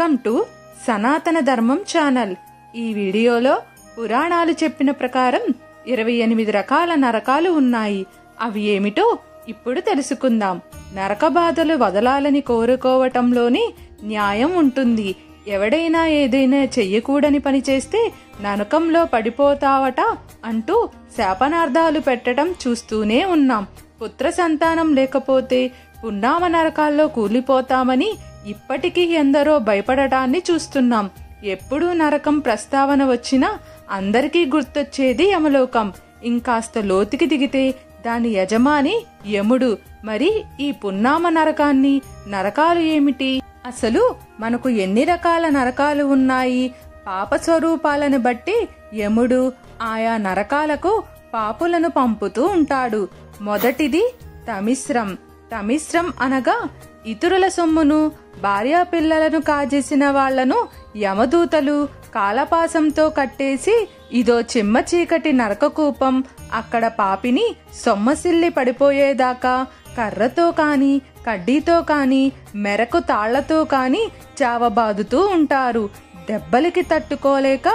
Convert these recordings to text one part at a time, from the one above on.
Welcome to సనాతన ధర్మం channel. ఈ వీడియోలో పురాణాలు చెప్పిన ప్రకారం 28 రకాల నరకాలు ఉన్నాయి. అవి ఏమిటో ఇప్పుడు తెలుసుకుందాం. నరక బాధలు వదలాలని కోరుకోవటంలోనే న్యాయం ఉంటుంది. ఎవడైనా ఏదైనా చెయ్యకూడని పని చేస్తే నరకంలో పడిపోతావట అంటూ శాపనార్థాలు పెట్టడం చూస్తూనే ఉన్నాం. పుత్ర సంతానం లేకపోతే పున్నామ నరకాల్లో కూలిపోతామని ఇప్పటికీ ఎందరో భయపడటాన్ని చూస్తున్నాం. ఎప్పుడూ నరకం ప్రస్తావన వచ్చినా అందరికీ గుర్తొచ్చేది యమలోకం. ఇంకాస్త లోతుకి దిగితే దాని యజమాని యముడు. మరి ఈ పున్నామ నరకాన్ని, నరకాలు ఏమిటి, అసలు మనకు ఎన్ని రకాల నరకాలు ఉన్నాయి? పాప స్వరూపాలను బట్టి యముడు ఆయా నరకాలకు పాపులను పంపుతూ ఉంటాడు. మొదటిది తమిశ్రం. తమిశ్రం అనగా ఇతరుల సొమ్మును, భార్యా పిల్లలను కాజేసిన వాళ్లను యమదూతలు కాలపాసంతో కట్టేసి ఇదో చిమ్మ చీకటి నరకకూపం, అక్కడ పాపిని సొమ్మసిల్లి పడిపోయేదాకా కర్రతో కాని, కడ్డీతో కాని, మెరకు తాళ్లతో కాని చావబాదుతూ ఉంటారు. దెబ్బలకి తట్టుకోలేక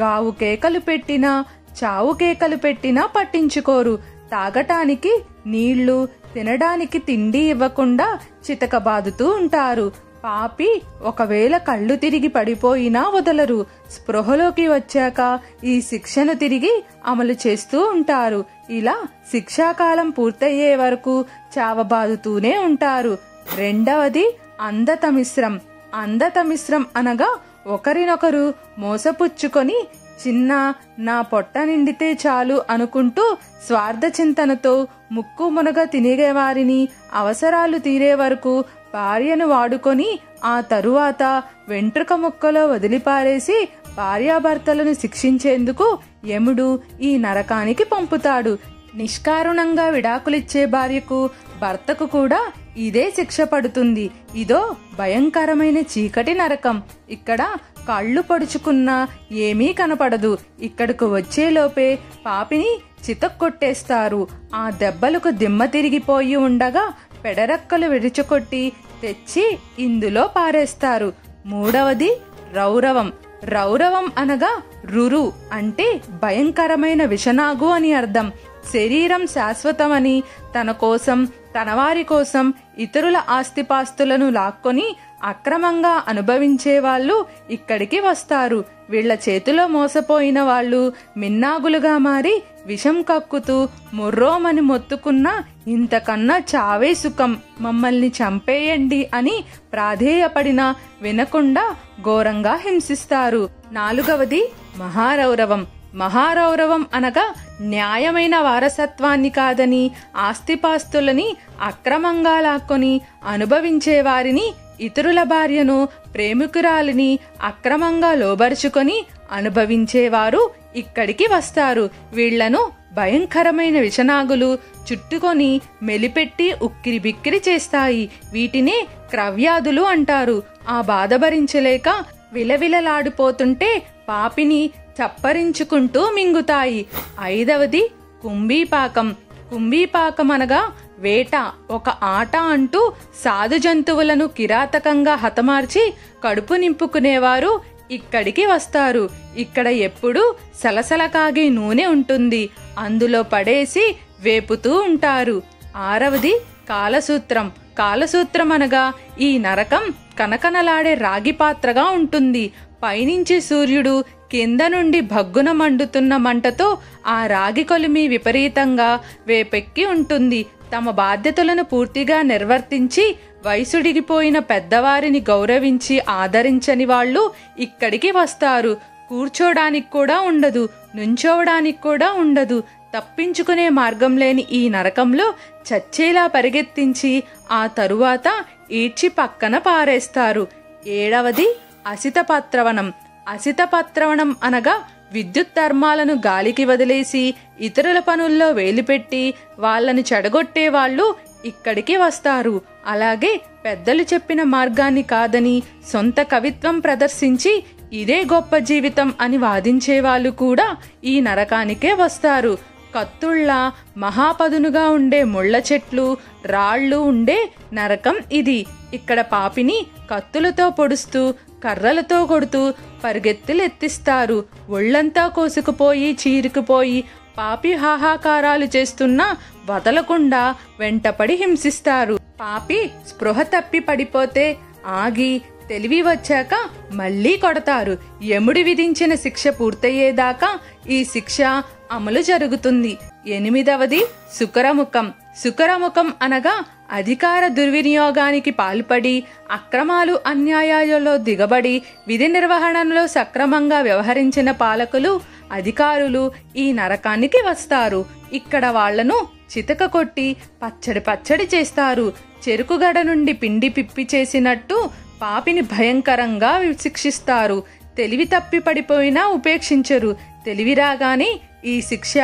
గావు కేకలు పెట్టినా, చావు కేకలు పెట్టినా పట్టించుకోరు. తాగటానికి నీళ్లు, తినడానికి తిండి ఇవ్వకుండా చితకబాదుతూ ఉంటారు. పాపి ఒకవేళ కళ్ళు తిరిగి పడిపోయినా వదలరు. స్పృహలోకి వచ్చాక ఈ శిక్షను తిరిగి అమలు చేస్తూ ఉంటారు. ఇలా శిక్షాకాలం పూర్తయ్యే వరకు చావబాదుతూనే ఉంటారు. రెండవది అంధతమిశ్రం. అంధతమిశ్రం అనగా ఒకరినొకరు మోసపుచ్చుకొని చిన్న నా పొట్ట నిండితే చాలు అనుకుంటూ స్వార్థ చింతనతో ముక్కు మునగ తినేవారిని అవసరాలు తీరే వరకు భార్యను వాడుకొని ఆ తరువాత వెంట్రుక ముక్కలో వదిలిపారేసి భార్యాభర్తలను శిక్షించేందుకు యముడు ఈ నరకానికి పంపుతాడు. నిష్కారుణంగా విడాకులిచ్చే భార్యకు, భర్తకు కూడా ఇదే శిక్ష పడుతుంది. ఇదో భయంకరమైన చీకటి నరకం. ఇక్కడ కళ్ళు పొడుచుకున్నా ఏమీ కనపడదు. ఇక్కడకు వచ్చేలోపే పాపిని చితక్కొట్టేస్తారు. ఆ దెబ్బలకు దిమ్మ తిరిగిపోయి ఉండగా పెడరక్కలు విడిచికొట్టి తెచ్చి ఇందులో పారేస్తారు. మూడవది రౌరవం. రౌరవం అనగా రురు అంటే భయంకరమైన విషనాగు అని అర్థం. శరీరం శాశ్వతమని తన కోసం, తన వారి కోసం ఇతరుల ఆస్తిపాస్తులను లాక్కొని అక్రమంగా అనుభవించే వాళ్ళు ఇక్కడికి వస్తారు. వీళ్ల చేతిలో మోసపోయిన వాళ్ళు మిన్నాగులుగా మారి విషం కక్కుతూ ముర్రోమని మొత్తుకున్నా ఇంతకన్నా చావే సుఖం, మమ్మల్ని చంపేయండి అని ప్రాధేయపడినా వినకుండా ఘోరంగా హింసిస్తారు. నాలుగవది మహారౌరవం. మహారౌరవం అనగా న్యాయమైన వారసత్వాన్ని కాదని ఆస్తిపాస్తులని అక్రమంగా లాక్కొని అనుభవించే వారిని, ఇతరుల భార్యను, ప్రేమికురాలిని అక్రమంగా లోబరుచుకొని అనుభవించేవారు ఇక్కడికి వస్తారు. వీళ్లను భయంకరమైన విషనాగులు చుట్టుకొని మెలిపెట్టి ఉక్కిరి బిక్కిరి చేస్తాయి. వీటినే క్రవ్యాధులు అంటారు. ఆ బాధ భరించలేక విలవిలలాడిపోతుంటే పాపిని చప్పరించుకుంటూ మింగుతాయి. ఐదవది కుంభీపాకం. కుంభీపాకం అనగా వేట, ఒక ఆట అంటూ సాధు జంతువులను కిరాతకంగా హతమార్చి కడుపు నింపుకునేవారు ఇక్కడికి వస్తారు. ఇక్కడ ఎప్పుడూ సలసల కాగే నూనె ఉంటుంది. అందులో పడేసి వేపుతూ ఉంటారు. ఆరవది కాలసూత్రం. కాలసూత్రం అనగా ఈ నరకం కనకనలాడే రాగి పాత్రగా ఉంటుంది. పైనుంచి సూర్యుడు, కింద నుండి భగ్గున మండుతున్న మంటతో ఆ రాగి కొలిమి విపరీతంగా వేపెక్కి ఉంటుంది. తమ బాధ్యతలను పూర్తిగా నిర్వర్తించి వయసుడిగిపోయిన పెద్దవారిని గౌరవించి ఆదరించని వాళ్ళు ఇక్కడికి వస్తారు. కూర్చోడానికి కూడా ఉండదు, నుంచోవడానికి కూడా ఉండదు. తప్పించుకునే మార్గం లేని ఈ నరకంలో చచ్చేలా పరిగెత్తించి ఆ తరువాత ఈడ్చి పక్కన పారేస్తారు. ఏడవది అసితపత్రవనం. అసితపత్రవనం అనగా విద్యుత్ ధర్మాలను గాలికి వదిలేసి ఇతరుల పనుల్లో వేలిపెట్టి వాళ్లను చెడగొట్టే వాళ్ళు ఇక్కడికి వస్తారు. అలాగే పెద్దలు చెప్పిన మార్గాన్ని కాదని సొంత కవిత్వం ప్రదర్శించి ఇదే గొప్ప జీవితం అని వాదించే వాళ్ళు కూడా ఈ నరకానికే వస్తారు. కత్తుళ్ళ మహాపదునుగా ఉండే ముళ్ళ చెట్లు, రాళ్లు ఉండే నరకం ఇది. ఇక్కడ పాపిని కత్తులతో పొడుస్తూ కర్రలతో కొడుతూ పరిగెత్తులెత్తిస్తారు. ఒళ్ళంతా కోసుకుపోయి చీరుకుపోయి పాపి హాహాకారాలు చేస్తున్నా వదలకుండా వెంటపడి హింసిస్తారు. పాపి స్పృహ తప్పి పడిపోతే ఆగి తెలివి వచ్చాక మళ్ళీ కొడతారు. యముడు విధించిన శిక్ష పూర్తయ్యేదాకా ఈ శిక్ష అమలు జరుగుతుంది. 8వది సుకరముఖం. సుకరముఖం అనగా అధికార దుర్వినియోగానికి పాల్పడి అక్రమాలు అన్యాయాలలో దిగబడి విధి నిర్వహణలో సక్రమంగా వ్యవహరించిన పాలకులు అధికారులు ఈ నరకానికి వస్తారు. ఇక్కడ వాళ్లను చితక కొట్టి పచ్చడి చేస్తారు. చెరుకుగడ నుండి పిండి పిప్పి చేసినట్టు పాపిని భయంకరంగా శిక్షిస్తారు. తెలివి తప్పి పడిపోయినా ఉపేక్షించరు. తెలివి రాగానే ఈ శిక్ష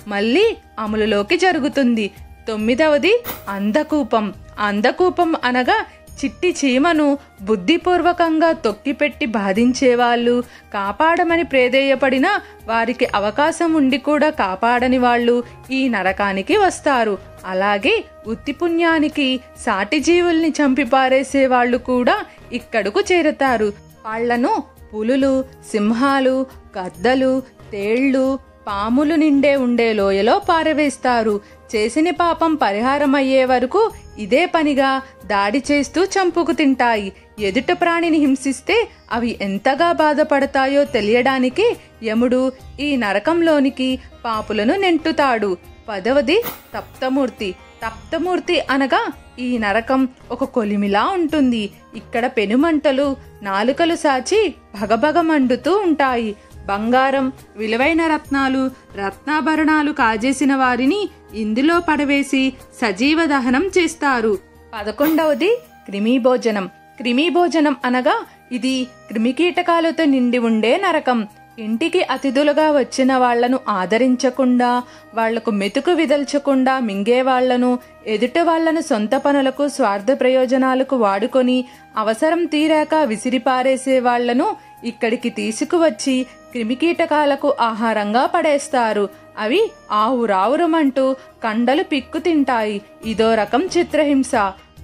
మళ్ళీ అమలులోకి జరుగుతుంది. 9వది అంధకూపం. అంధకూపం అనగా చిట్టి చీమను బుద్ధిపూర్వకంగా తొక్కిపెట్టి బాధించేవాళ్ళు, కాపాడమని ప్రేదేయపడినా వారికి అవకాశం ఉండి కూడా కాపాడని వాళ్ళు ఈ నరకానికి వస్తారు. అలాగే ఉత్తిపుణ్యానికి సాటి జీవుల్ని చంపిపారేసే వాళ్ళు కూడా ఇక్కడకు చేరతారు. వాళ్లను పులులు, సింహాలు, గద్దలు, తేళ్లు, పాములు ఉండే లోయలో పారవేస్తారు. చేసిన పాపం పరిహారమయ్యే వరకు ఇదే పనిగా దాడి చేస్తూ చంపుకు తింటాయి. ఎదుట ప్రాణిని హింసిస్తే అవి ఎంతగా బాధపడతాయో తెలియడానికి యముడు ఈ నరకంలోనికి పాపులను నెంటుతాడు. 10వది తప్తమూర్తి. తప్తమూర్తి అనగా ఈ నరకం ఒక కొలిమిలా ఉంటుంది. ఇక్కడ పెనుమంటలు నాలుకలు సాచి భగభగ మండుతూ ఉంటాయి. బంగారం, విలువైన రత్నాలు, రత్నాభరణాలు కాజేసిన వారిని ఇందులో పడవేసి సజీవ దహనం చేస్తారు. 11వది క్రిమిభోజనం. క్రిమిభోజనం అనగా ఇది క్రిమికీటకాలతో నిండి ఉండే నరకం. ఇంటికి అతిథులుగా వచ్చిన వాళ్లను ఆదరించకుండా, వాళ్లకు మెతుకు విదల్చకుండా మింగేవాళ్లను, ఎదుట వాళ్లను సొంత పనులకు స్వార్థ ప్రయోజనాలకు వాడుకొని అవసరం తీరాక విసిరిపారేసే వాళ్లను ఇక్కడికి తీసుకువచ్చి క్రిమికీటకాలకు ఆహారంగా పడేస్తారు. అవి ఆవురావురమంటూ కండలు పిక్కు తింటాయి. ఇదో రకం చిత్రహింస.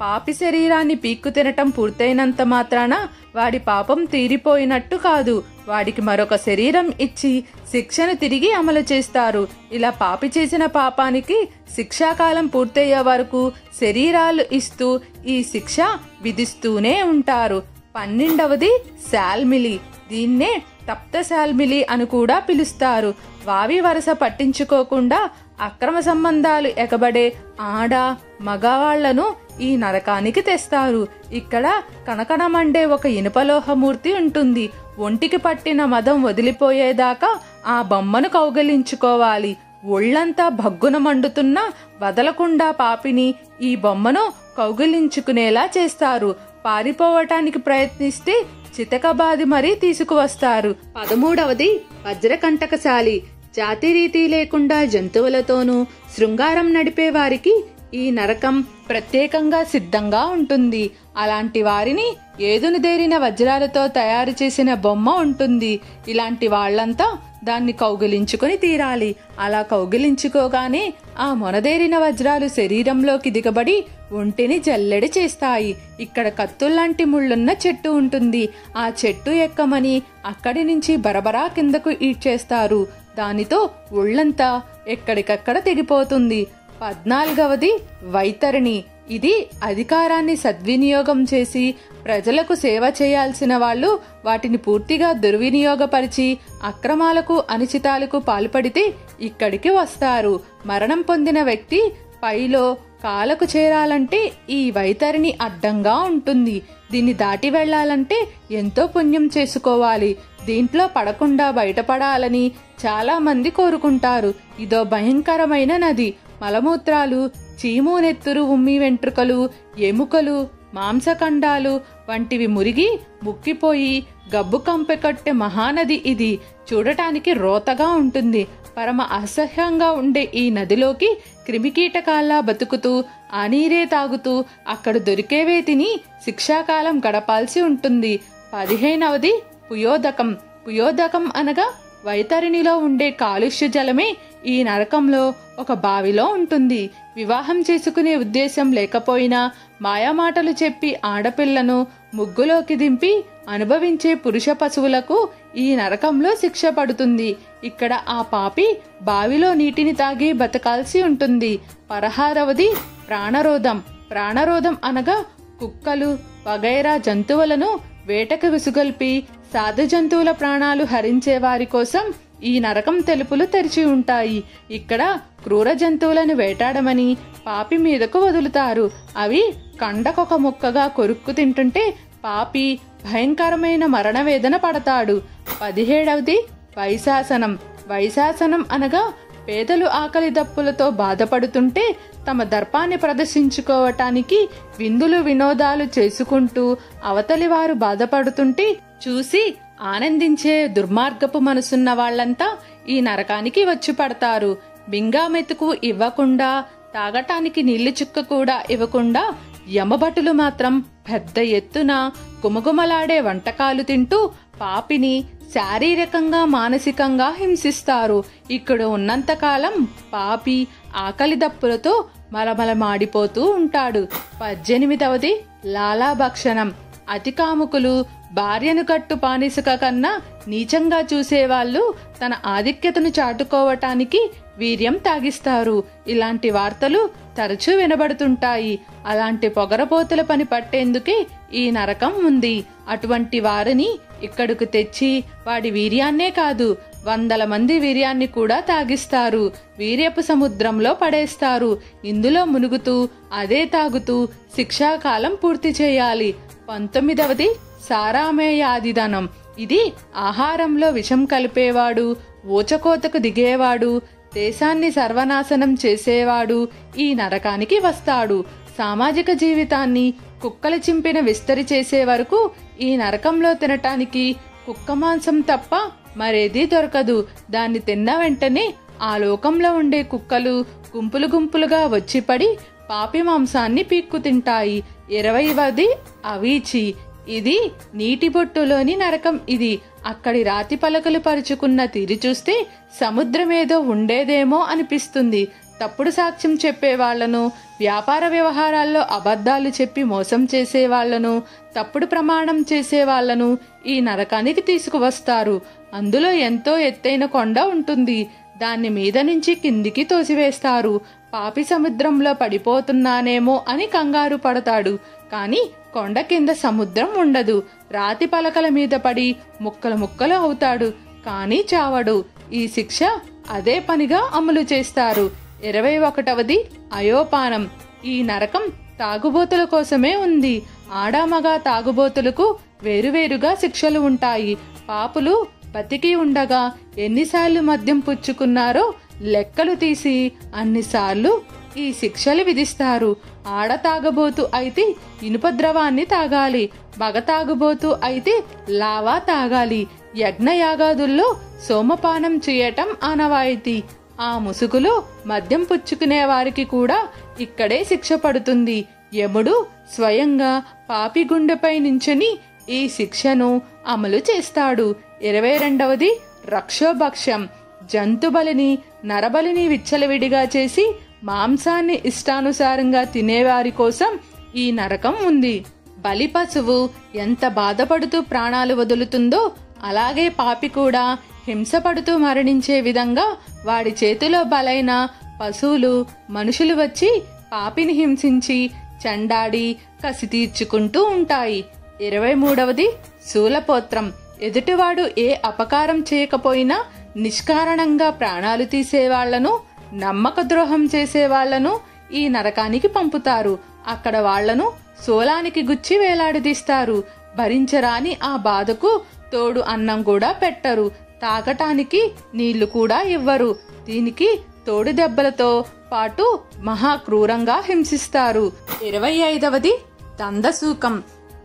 పాపి శరీరాన్ని పీక్కు తినటం పూర్తయినంత మాత్రాన వాడి పాపం తీరిపోయినట్టు కాదు. వాడికి మరొక శరీరం ఇచ్చి శిక్షను తిరిగి అమలు చేస్తారు. ఇలా పాపి చేసిన పాపానికి శిక్షాకాలం పూర్తయ్యే వరకు శరీరాలు ఇస్తూ ఈ శిక్ష విధిస్తూనే ఉంటారు. 12వది శాల్మిలి. దీన్నే తప్త శాల్మిలి అని కూడా పిలుస్తారు. వావి వరస పట్టించుకోకుండా అక్రమ సంబంధాలు ఎగబడే ఆడ మగవాళ్లను ఈ నరకానికి తెస్తారు. ఇక్కడ కనకనమండే ఒక ఇనుపలోహమూర్తి ఉంటుంది. ఒంటికి పట్టిన మదం వదిలిపోయేదాకా ఆ బొమ్మను కౌగిలించుకోవాలి. ఒళ్లంతా భగ్గున మండుతున్నా వదలకుండా పాపిని ఈ బొమ్మను కౌగిలించుకునేలా చేస్తారు. పారిపోవటానికి ప్రయత్నిస్తే చితకబాది మరీ తీసుకువస్తారు. 13వది వజ్రకంటకశాలి. జాతి రీతి లేకుండా జంతువులతోనూ శృంగారం నడిపే వారికి ఈ నరకం ప్రత్యేకంగా సిద్ధంగా ఉంటుంది. అలాంటి వారిని ఏదునుదేరిన వజ్రాలతో తయారు చేసిన బొమ్మ ఉంటుంది. ఇలాంటి వాళ్లంతా దాన్ని కౌగిలించుకుని తీరాలి. అలా కౌగిలించుకోగానే ఆ మొనదేరిన వజ్రాలు శరీరంలోకి దిగబడి ఒంటిని జల్లెడి చేస్తాయి. ఇక్కడ కత్తుల్లాంటి ముళ్ళున్న చెట్టు ఉంటుంది. ఆ చెట్టు ఎక్కమని అక్కడి నుంచి బరబరా కిందకు ఈడ్చేస్తారు. దానితో ఒళ్లంతా ఎక్కడికక్కడ తెగిపోతుంది. 14వది వైతరిణి. ఇది అధికారాన్ని సద్వినియోగం చేసి ప్రజలకు సేవ చేయాల్సిన వాళ్ళు వాటిని పూర్తిగా దుర్వినియోగపరిచి అక్రమాలకు అనిచితాలకు పాల్పడితే ఇక్కడికి వస్తారు. మరణం పొందిన వ్యక్తి పైలో కాలకు చేరాలంటే ఈ వైతరిని అడ్డంగా ఉంటుంది. దీన్ని దాటి వెళ్లాలంటే ఎంతో పుణ్యం చేసుకోవాలి. దీంట్లో పడకుండా బయటపడాలని చాలా మంది కోరుకుంటారు. ఇదో భయంకరమైన నది. మలమూత్రాలు, చీము, నెత్తురు, ఉమ్మి వెంట్రుకలు, ఎముకలు, మాంసఖండాలు వంటివి మురిగి ముక్కిపోయి గబ్బు కంపెకట్టే మహానది ఇది. చూడటానికి రోతగా ఉంటుంది. పరమ అసహ్యంగా ఉండే ఈ నదిలోకి క్రిమికీటకాల్లా బతుకుతూ ఆ నీరే తాగుతూ అక్కడ దొరికేవే తిని శిక్షాకాలం గడపాల్సి ఉంటుంది. 15వది పుయోదకం. పుయోదకం అనగా వైతరిణిలో ఉండే కాలుష్య జలమే ఈ నరకంలో ఒక బావిలో ఉంటుంది. వివాహం చేసుకునే ఉద్దేశం లేకపోయినా మాయామాటలు చెప్పి ఆడపిల్లను ముగ్గులోకి దింపి అనుభవించే పురుష పశువులకు ఈ నరకంలో శిక్ష పడుతుంది. ఇక్కడ ఆ పాపి బావిలో నీటిని తాగి బతకాల్సి ఉంటుంది. 16వది ప్రాణరోధం. ప్రాణరోధం అనగా కుక్కలు వగైరా జంతువులను వేటకు విసుగొల్పి సాధు జంతువుల ప్రాణాలు హరించే వారి కోసం ఈ నరకం తలుపులు తెరిచి ఉంటాయి. ఇక్కడ క్రూర జంతువులను వేటాడమని పాపి మీదకు వదులుతారు. అవి కండకొక ముక్కగా కొరుక్కు తింటుంటే పాపి భయంకరమైన మరణవేదన పడతాడు. 17వది వైశాసనం. వైశాసనం అనగా పేదలు ఆకలి దప్పులతో బాధపడుతుంటే తమ దర్పాన్ని ప్రదర్శించుకోవటానికి విందులు వినోదాలు చేసుకుంటూ అవతలి వారు బాధపడుతుంటే చూసి ఆనందించే దుర్మార్గపు మనసున్న వాళ్లంతా ఈ నరకానికి వచ్చి పడతారు. బింగా మెతుకు ఇవ్వకుండా, తాగటానికి నీళ్లు చుక్క కూడా ఇవ్వకుండా యమభటులు మాత్రం పెద్ద ఎత్తున గుమగుమలాడే వంటకాలు తింటూ పాపిని శారీరకంగా మానసికంగా హింసిస్తారు. ఇక్కడ ఉన్నంతకాలం పాపి ఆకలి దప్పులతో మలమలమాడిపోతూ ఉంటాడు. 18వది లాలాభక్షణం. అతి కాముకులు భార్యను కట్టు పానిసుక కన్నా నీచంగా చూసేవాళ్ళు తన ఆధిక్యతను చాటుకోవటానికి వీర్యం తాగిస్తారు. ఇలాంటి వార్తలు తరచూ వినబడుతుంటాయి. అలాంటి పొగరపోతుల పని పట్టేందుకే ఈ నరకం ఉంది. అటువంటి వారిని ఇక్కడకు తెచ్చి వాడి వీర్యాన్నే కాదు 100 మంది వీర్యాన్ని కూడా తాగిస్తారు. వీర్యపు సముద్రంలో పడేస్తారు. ఇందులో మునుగుతూ అదే తాగుతూ శిక్షాకాలం పూర్తి చేయాలి. 19వది సారామేయాదిదనం. ఇది ఆహారంలో విషం కలిపేవాడు, ఊచకోతకు దిగేవాడు, దేశాన్ని సర్వనాశనం చేసేవాడు ఈ నరకానికి వస్తాడు. సామాజిక జీవితాన్ని కుక్కలు చింపిన విస్తరి చేసే వరకు ఈ నరకంలో తినటానికి కుక్క మాంసం తప్ప మరేదీ దొరకదు. దాన్ని తిన్న వెంటనే ఆ లోకంలో ఉండే కుక్కలు గుంపులు గుంపులుగా వచ్చిపడి పాపి మాంసాన్ని పీక్కు తింటాయి. 20వది అవీచి. ఇది నీటి బొట్టులోని నరకం. ఇది అక్కడి రాతి పలకలు పరుచుకున్న తీరు చూస్తే సముద్రమేదో ఉండేదేమో అనిపిస్తుంది. తప్పుడు సాక్ష్యం చెప్పే వాళ్లను, వ్యాపార వ్యవహారాల్లో అబద్ధాలు చెప్పి మోసం చేసే వాళ్లను, తప్పుడు ప్రమాణం చేసే వాళ్లను ఈ నరకానికి తీసుకువస్తారు. అందులో ఎంతో ఎత్తైన కొండ ఉంటుంది. దాన్ని మీద నుంచి కిందికి తోసివేస్తారు. పాపి సముద్రంలో పడిపోతున్నానేమో అని కంగారు పడతాడు. కాని కొండ కింద సముద్రం ఉండదు. రాతి పలకల మీద పడి ముక్కలు ముక్కలు అవుతాడు. కాని చావడు. ఈ శిక్ష అదే పనిగా అమలు చేస్తారు. 21వది అయోపానం. ఈ నరకం తాగుబోతుల కోసమే ఉంది. ఆడామగ తాగుబోతులకు వేరువేరుగా శిక్షలు ఉంటాయి. పాపులు బతికి ఉండగా ఎన్నిసార్లు మద్యం పుచ్చుకున్నారో లెక్కలు తీసి అన్నిసార్లు ఈ శిక్షలు విధిస్తారు. ఆడ తాగబోతు అయితే ఇనుప ద్రవాన్ని తాగాలి. మగ తాగుబోతు అయితే లావా తాగాలి. యజ్ఞయాగాదుల్లో సోమపానం చేయటం ఆనవాయితీ. ఆ ముసుగులో మద్యం పుచ్చుకునే వారికి కూడా ఇక్కడే శిక్ష పడుతుంది. యముడు స్వయంగా పాపి గుండెపై నించుని ఈ శిక్షను అమలు చేస్తాడు. 22వది రక్షోభక్ష్యం. జంతుబలిని నరబలిని విచ్చలవిడిగా చేసి మాంసాన్ని ఇష్టానుసారంగా తినేవారి కోసం ఈ నరకం ఉంది. బలి పశువు ఎంత బాధపడుతూ ప్రాణాలు వదులుతుందో అలాగే పాపి కూడా హింసపడుతూ మరణించే విధంగా వాడి చేతిలో బలైన పశువులు మనుషులు వచ్చి పాపిని హింసించి చండాడి కసి తీర్చుకుంటూ ఉంటాయి. 23వది శూలపోత్రం. ఎదుటివాడు ఏ అపకారం చేయకపోయినా నిష్కారణంగా ప్రాణాలు తీసేవాళ్లను, నమ్మక ద్రోహం చేసేవాళ్లను ఈ నరకానికి పంపుతారు. అక్కడ వాళ్లను శూలానికి గుచ్చి వేలాడదీస్తారు. భరించరాని ఆ బాధకు తోడు అన్నం కూడా పెట్టరు. తాగటానికి నీళ్లు కూడా ఇవ్వరు. దీనికి తోడు దెబ్బలతో పాటు మహా క్రూరంగా హింసిస్తారు. 25వది దందసూకం.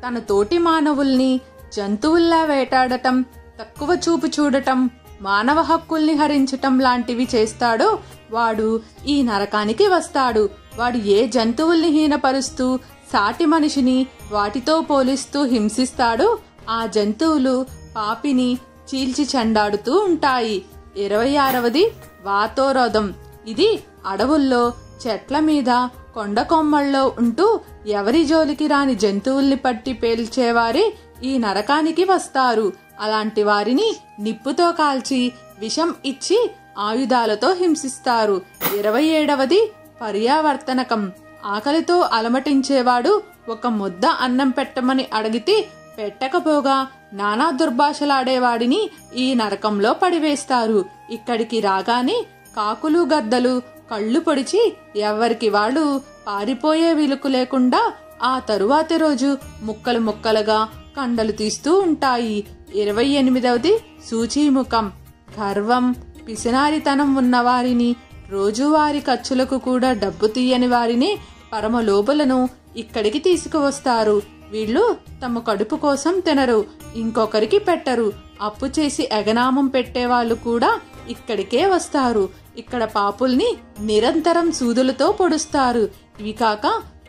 తన తోటి మానవుల్ని జంతువుల్లా వేటాడటం, తక్కువ చూపు చూడటం, మానవ హక్కుల్ని హరించటం లాంటివి చేస్తాడో వాడు ఈ నరకానికి వస్తాడు. వాడు ఏ జంతువుల్ని హీనపరుస్తూ సాటి మనిషిని వాటితో పోలిస్తూ హింసిస్తాడో ఆ జంతువులు పాపిని చీల్చి చెండాడుతూ ఉంటాయి. 26వది వాతోరథం. ఇది అడవుల్లో చెట్ల మీద కొండ కొమ్మల్లో ఉంటూ ఎవరి జోలికి రాని జంతువుల్ని పట్టి పేల్చేవారే ఈ నరకానికి వస్తారు. అలాంటి వారిని నిప్పుతో కాల్చి విషం ఇచ్చి ఆయుధాలతో హింసిస్తారు. 27వది పర్యావర్తనకం. ఆకలితో అలమటించేవాడు ఒక ముద్ద అన్నం పెట్టమని అడిగితే పెట్టకపోగా నానా దుర్భాషలాడేవాడిని ఈ నరకంలో పడివేస్తారు. ఇక్కడికి రాగానే కాకులు గద్దలు కళ్ళు పొడిచి ఎవరికి వాళ్ళు పారిపోయే వీలుకు లేకుండా ఆ తరువాతి రోజు ముక్కలు ముక్కలుగా కండలు తీస్తూ ఉంటాయి. 28వది సూచీముఖం. గర్వం పిసినారితనం ఉన్నవారిని, రోజువారి ఖర్చులకు కూడా డబ్బు తీయని వారిని, పరమలోబులను ఇక్కడికి తీసుకువస్తారు. వీళ్ళు తమ కడుపు కోసం తినరు, ఇంకొకరికి పెట్టరు. అప్పు చేసి ఎగనామం పెట్టేవాళ్ళు కూడా ఇక్కడికే వస్తారు. ఇక్కడ పాపుల్ని నిరంతరం సూదులతో పొడుస్తారు. ఇవి కాక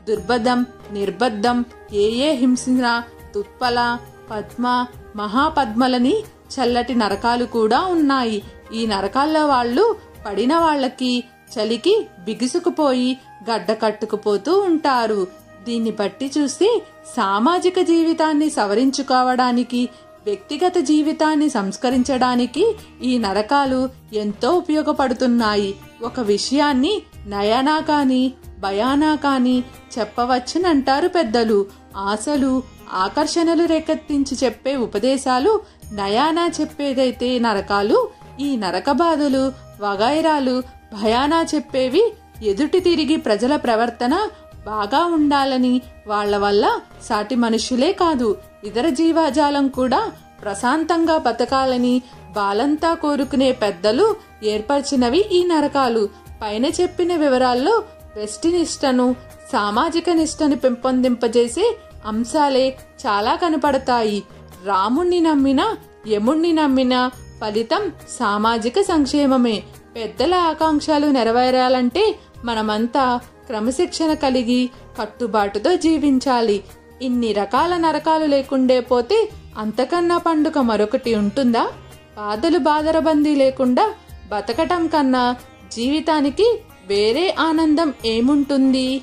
దుర్బద్ధం, నిర్బద్ధం, ఏ హింసించిన తుత్పల, పద్మ, మహాపద్మలని చల్లటి నరకాలు కూడా ఉన్నాయి. ఈ నరకాల్లో వాళ్ళు పడిన వాళ్ళకి చలికి బిగుసుకుపోయి గడ్డ కట్టుకుపోతూ ఉంటారు. దీన్ని బట్టి చూస్తే సామాజిక జీవితాన్ని సవరించుకోవడానికి, వ్యక్తిగత జీవితాన్ని సంస్కరించడానికి ఈ నరకాలు ఎంతో ఉపయోగపడుతున్నాయి. ఒక విషయాన్ని నయానా కాని భయానా కాని చెప్పవచ్చునంటారు పెద్దలు. ఆశలు ఆకర్షణలు రేకెత్తించి చెప్పే ఉపదేశాలు నయానా చెప్పేదైతే నరకాలు, ఈ నరక బాధలు వగైరాలు భయానా చెప్పేవి ఎదుటి తిరిగి ప్రజల ప్రవర్తన బాగా ఉండాలని, వాళ్ల వల్ల సాటి మనుషులే కాదు ఇతర జీవజాలం కూడా ప్రశాంతంగా బతకాలని బాలంతా కోరుకునే పెద్దలు ఏర్పరిచినవి ఈ నరకాలు. పైన చెప్పిన వివరాల్లో వ్యష్టి నిష్టను, సామాజిక నిష్టను పెంపొందింపజేసే అంశాలే చాలా కనపడతాయి. రాముణ్ణి నమ్మినా యముణ్ణి నమ్మినా ఫలితం సామాజిక సంక్షేమమే. పెద్దల ఆకాంక్షలు నెరవేరాలంటే మనమంతా క్రమశిక్షణ కలిగి కట్టుబాటుతో జీవించాలి. ఇన్ని రకాల నరకాలు లేకుండే పోతే అంతకన్నా పండుగ మరొకటి ఉంటుందా? బాధలు బాదరబందీ లేకుండా బతకటం కన్నా జీవితానికి వేరే ఆనందం ఏముంటుంది?